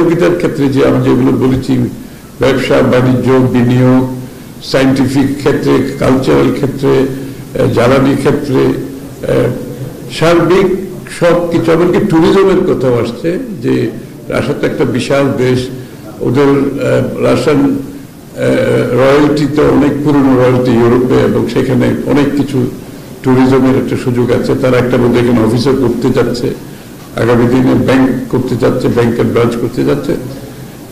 সহযোগিতার ক্ষেত্রে যে আমি যেগুলো বলেছি, ব্যবসা বাণিজ্য, বিনিয়োগ, সায়েন্টিফিক ক্ষেত্রে, কালচারাল ক্ষেত্রে, জ্বালানি ক্ষেত্রে, সার্বিক সব কিছু, এমনকি ট্যুরিজমের কথাও আসছে যে রাশিয়া তো একটা বিশাল দেশ, ওদের রাশিয়ান রয়্যালটি তো অনেক পুরনো রয়্যালটি ইউরোপে, এবং সেখানে অনেক কিছু ট্যুরিজমের একটা সুযোগ আছে। তারা একটা মধ্যে এখানে অফিসার করতে যাচ্ছে, আগামী দিনে ব্যাংক করতে যাচ্ছে, ব্যাংকের ব্রাঞ্চ করতে যাচ্ছে,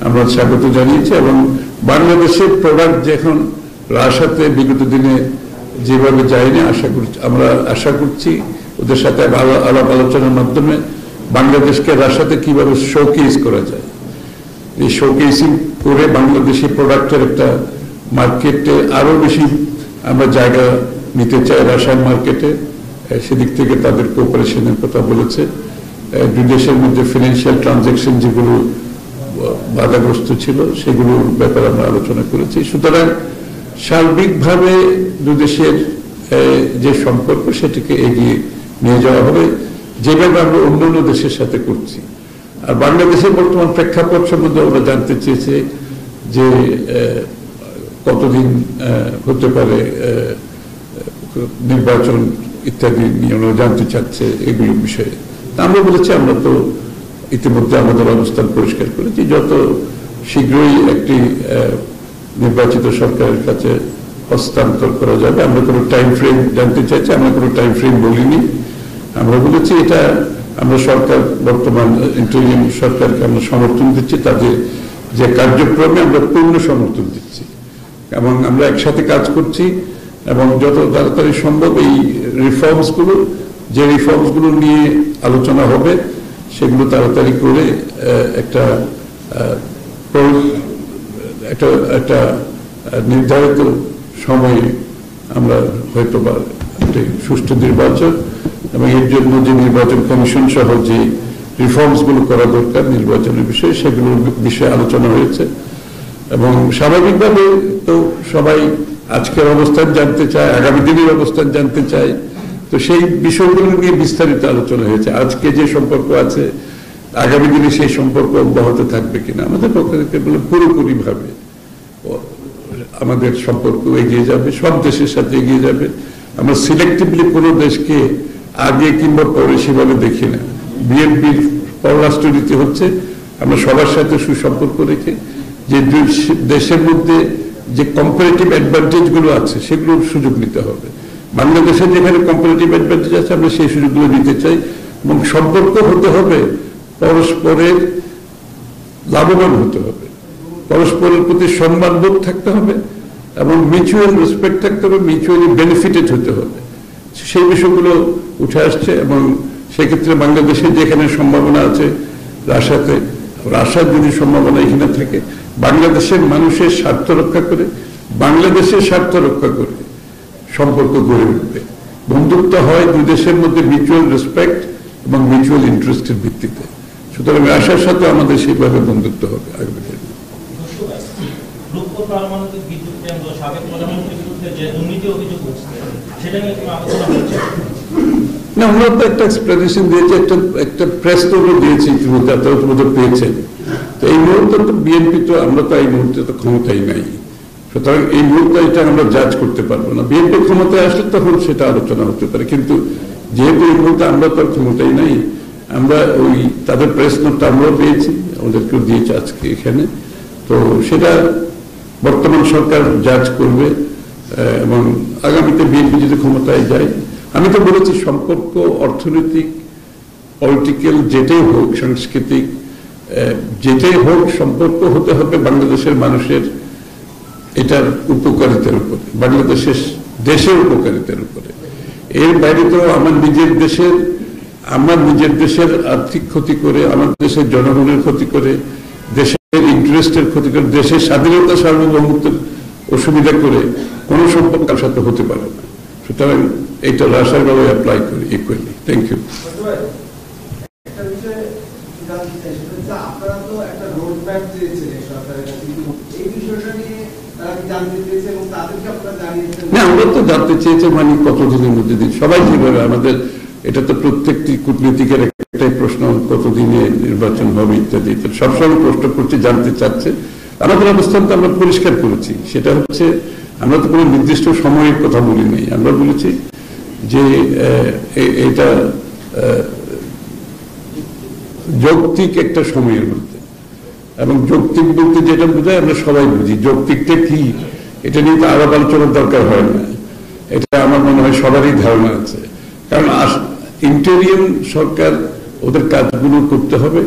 আমরা স্বাগত জানিয়েছি। এবং বাংলাদেশের প্রোডাক্ট যখন রাশিয়াতে বিগত দিনে যেভাবে যায়নি, আমরা আশা করছি ওদের সাথে আলাপ আলোচনার মাধ্যমে বাংলাদেশকে রাশিয়াতে কিভাবে শোকেস করা যায়, এই শোকেসিং করে বাংলাদেশি প্রোডাক্টের একটা মার্কেটে আরো বেশি আমরা জায়গা নিতে চাই রাশিয়ান মার্কেটে। সেদিক থেকে তাদের কোঅপারেশনের কথা বলেছে। দুই দেশের মধ্যে ফিনান্সিয়াল ট্রানজাকশন যেগুলো বাধাগ্রস্ত ছিল সেগুলোর ব্যাপারে আমরা আলোচনা করেছি। সুতরাং সার্বিকভাবে দুই দেশের যে সম্পর্ক সেটিকে এগিয়ে নিয়ে যাওয়া হবে, যেভাবে আমরা অন্যান্য দেশের সাথে করছি। আর বাংলাদেশের বর্তমান প্রেক্ষাপট সম্বন্ধে আমরা জানতে চেয়েছি যে কতদিন হতে পারে নির্বাচন ইত্যাদি নিয়ে ওরা জানতে চাচ্ছে, এগুলোর বিষয়ে। আমরা বলেছি আমরা তো ইতিমধ্যে আমাদের অবস্থান পরিষ্কার করেছি, যত শীঘ্রই একটি নির্বাচিত সরকারের কাছে হস্তান্তর করা যাবে। আমরা কোনো টাইম ফ্রেম জানতে চাইছি, আমরা কোনো টাইম ফ্রেম বলিনি। আমরা বলেছি এটা আমরা সরকার, বর্তমান ইন্টারিম সরকারকে আমরা সমর্থন দিচ্ছি, তাদের যে কার্যক্রমে আমরা পূর্ণ সমর্থন দিচ্ছি, এবং আমরা একসাথে কাজ করছি। এবং যত তাড়াতাড়ি সম্ভব এই রিফর্মসগুলো, যে রিফর্মসগুলো নিয়ে আলোচনা হবে সেগুলো তাড়াতাড়ি করে একটা একটা নির্ধারিত সময়ে আমরা হয়তো বা সুষ্ঠু নির্বাচন, এবং এর জন্য যে নির্বাচন কমিশন সহ যে রিফর্মসগুলো করা দরকার নির্বাচনের বিষয়ে, সেগুলোর বিষয়ে আলোচনা হয়েছে। এবং স্বাভাবিকভাবে তো সবাই আজকের অবস্থান জানতে চায়, আগামী দিনের অবস্থান জানতে চায়, তো সেই বিষয়গুলো নিয়ে বিস্তারিত আলোচনা হয়েছে। আজকে যে সম্পর্ক আছে আগামী দিনে সেই সম্পর্ক অব্যাহত থাকবে কিনা, আমাদের পক্ষ থেকে বলে পুরোপুরি ভাবে আমাদের সম্পর্ক এগিয়ে যাবে, সব দেশের সাথে এগিয়ে যাবে। আমরা সিলেক্টিভলি কোনো দেশকে আগে কিংবা পরে সেভাবে দেখি না। বিএনপির পররাষ্ট্রনীতি হচ্ছে আমরা সবার সাথে সুসম্পর্ক রেখে যে দেশের মধ্যে যে কম্পারেটিভ অ্যাডভান্টেজ গুলো আছে সেগুলোর সুযোগ নিতে হবে। বাংলাদেশের যেখানে কম্পারেটিভ অ্যাডভান্টেজ আছে আমরা সেই সুযোগগুলো নিতে চাই, এবং সম্পর্ক হতে হবে পরস্পরের লাভবান হতে হবে, পরস্পরের প্রতি সম্মানবোধ থাকতে হবে, এবং মিউচুয়াল রেসপেক্ট থাকতে হবে, মিউচুয়ালি বেনিফিটেড হতে হবে। সেই বিষয়গুলো উঠে আসছে, এবং সেক্ষেত্রে বাংলাদেশের যেখানে সম্ভাবনা আছে রাশিয়াতে, রাশিয়ার যদি সম্ভাবনা এখানে থাকে, বাংলাদেশের মানুষের স্বার্থ রক্ষা করে, বাংলাদেশের স্বার্থ রক্ষা করে সম্পর্ক গড়ে উঠবে। বন্ধুত্ব হয় দুই দেশের মধ্যে মিউচুয়াল রেসপেক্ট এবং মিউচুয়াল ইন্টারেস্টের ভিত্তিতে। সুতরাং রাশিয়ার সাথে আমাদের সেইভাবে বন্ধুত্ব হবে আগামী দিনে। না, আমরা তো একটা এক্সপ্লেনেশন দিয়েছি, একটা প্রেস নোটও দিয়েছি ইতিমধ্যে, আপনারা তো পেয়েছেন। তো এই মুহূর্তে তো বিএনপি তো, আমরা তো এই মুহূর্তে তো ক্ষমতাই নাই, সুতরাং এই মুহূর্তে এটা আমরা জাজ করতে পারবো না। বিএনপি ক্ষমতায় আসলে তখন সেটা আলোচনা হতে পারে, কিন্তু যেহেতু এই মুহূর্তে আমরা তো ক্ষমতাই নাই, আমরা ওই তাদের প্রেস নোটটা আমরাও পেয়েছি, আমাদেরকেও দিয়েছে আজকে এখানে। তো সেটা বর্তমান সরকার জাজ করবে, এবং আগামীতে বিএনপি যদি ক্ষমতায় যায়, আমি তো বলেছি সম্পর্ক অর্থনৈতিক, পলিটিক্যাল যেটাই হোক, সাংস্কৃতিক যেটাই হোক, সম্পর্ক হতে হবে বাংলাদেশের মানুষের এটার উপকারিতার উপরে, বাংলাদেশের দেশের উপকারিতার উপরে। এর বাইরে তো আমার নিজের দেশের আর্থিক ক্ষতি করে, আমার দেশের জনগণের ক্ষতি করে, দেশের ইন্টারেস্টের ক্ষতি করে, দেশের স্বাধীনতা সার্বভৌমত্বের অসুবিধা করে কোনো সম্পর্ক কার সাথে হতে পারে না। সুতরাং এইটা রাশিয়ার ভাবে অ্যাপ্লাই করি ইকুয়ালি। Thank you. না, আমরা তো জানতে চেয়েছে মানে কতদিনের মধ্যে দিন, সবাই যেভাবে আমাদের, এটা তো প্রত্যেকটি কূটনীতিকের একটা একটাই প্রশ্ন, কতদিনে নির্বাচন হবে ইত্যাদি ইত্যাদি সবসময় প্রশ্ন করতে জানতে চাচ্ছে। আমাদের অবস্থান তো আমরা পরিষ্কার করেছি, সেটা হচ্ছে আমরা তো কোনো নির্দিষ্ট সময়ের কথা বলি নাই। আমরা বলেছি যে এটা যৌক্তিক একটা সময়ের মধ্যে, এবং যৌক্তিক বলতে যেটা বোঝায় আমরা সবাই বুঝি। যৌক্তিকটা কি এটা নিয়ে তো আলাপ আলোচনার দরকার হয় না, এটা আমার মনে হয় সবারই ধারণা আছে। কারণ ইন্টেরিয়াম সরকার ওদের কাজগুলো করতে হবে,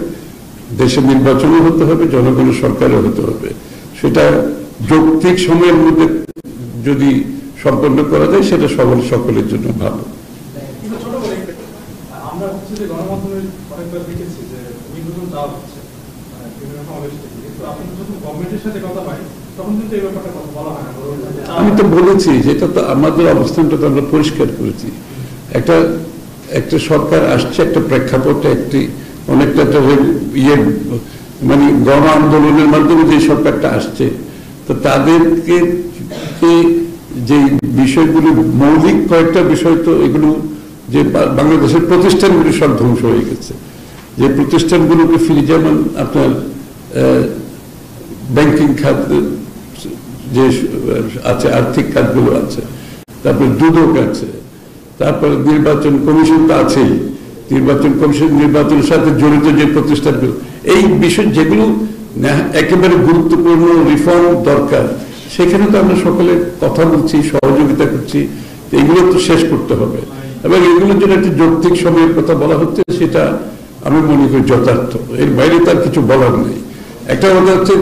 দেশের নির্বাচনও হতে হবে, জনগণের সরকারও হতে হবে। সেটা যৌক্তিক সময়ের মধ্যে যদি সম্পন্ন করা যায় সেটা সকলের জন্য ভালো। আমরা হচ্ছে যে গণমাধ্যমে অনেকবার দেখেছি যে নির্বাচন চাওয়া হচ্ছে বিভিন্ন সমাবেশ থেকে, কিন্তু আপনি যখন গভর্নমেন্টের সাথে কথা হয় তখন কিন্তু এই ব্যাপারটা কথা বলা হয় না। আমি তো বলেছি যেটা তো আমাদের অবস্থানটা তো আমরা পরিষ্কার করেছি। একটা সরকার আসছে, একটা প্রেক্ষাপটে একটি অনেকটা ইয়ে মানে গণ আন্দোলনের মাধ্যমে যে সরকারটা আসছে, তো তাদেরকে যে বিষয়গুলি মৌলিক কয়েকটা বিষয়, তো এগুলো যে বাংলাদেশের প্রতিষ্ঠানগুলি সব ধ্বংস হয়ে গেছে, যে প্রতিষ্ঠানগুলোকে ফিরে, যেমন আপনার ব্যাংকিং খাত যে আছে, আর্থিক খাতগুলো আছে, তারপরে দুদক আছে, তারপরে নির্বাচন কমিশন তো আছেই, নির্বাচন কমিশন নির্বাচনের সাথে জড়িত যে প্রতিষ্ঠানগুলো, এই বিষয় যেগুলো একেবারে গুরুত্বপূর্ণ রিফর্ম দরকার, সেখানে তো আমরা সকলে কথা বলছি, সহযোগিতা করছি। এগুলো তো শেষ করতে হবে, এবং এগুলোর জন্য একটি যৌক্তিক সময়ের কথা বলা হচ্ছে, সেটা আমি মনে করি যথার্থ। এর বাইরে তার কিছু বলার নেই। একটা কথা হচ্ছে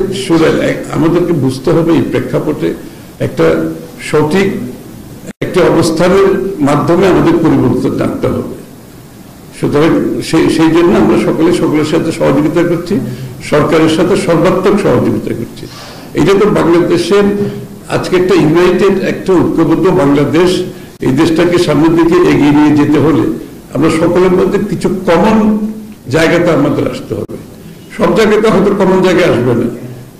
আমাদেরকে বুঝতে হবে এই প্রেক্ষাপটে একটা সঠিক একটা অবস্থানের মাধ্যমে আমাদের পরিবর্তন আনতে হবে। সুতরাং সেই জন্য আমরা সকলের সাথে সহযোগিতা করছি, সরকারের সাথে সর্বাত্মক সহযোগিতা করছি। এটা তো বাংলাদেশের আজকে একটা ইউনাইটেড, একটা ঐক্যবদ্ধ বাংলাদেশ, এই দেশটাকে সামনের দিকে এগিয়ে নিয়ে যেতে হলে আমরা সকলের মধ্যে কিছু কমন জায়গাতে আমাদের আসতে হবে। সব জায়গাতে হয়তো কমন জায়গায় আসবে না,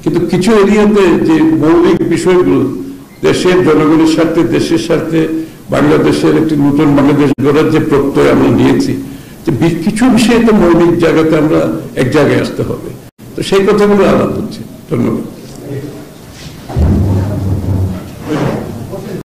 কিন্তু কিছু এরিয়াতে যে মৌলিক বিষয়গুলো দেশের জনগণের স্বার্থে, দেশের স্বার্থে, বাংলাদেশের একটি নতুন বাংলাদেশ গড়ার যে প্রত্যয় আমরা নিয়েছি, যে কিছু বিষয়ে তো মৌলিক জায়গাতে আমরা এক জায়গায় আসতে হবে। তো সেই কথাগুলো আলাপ হচ্ছে। ধন্যবাদ।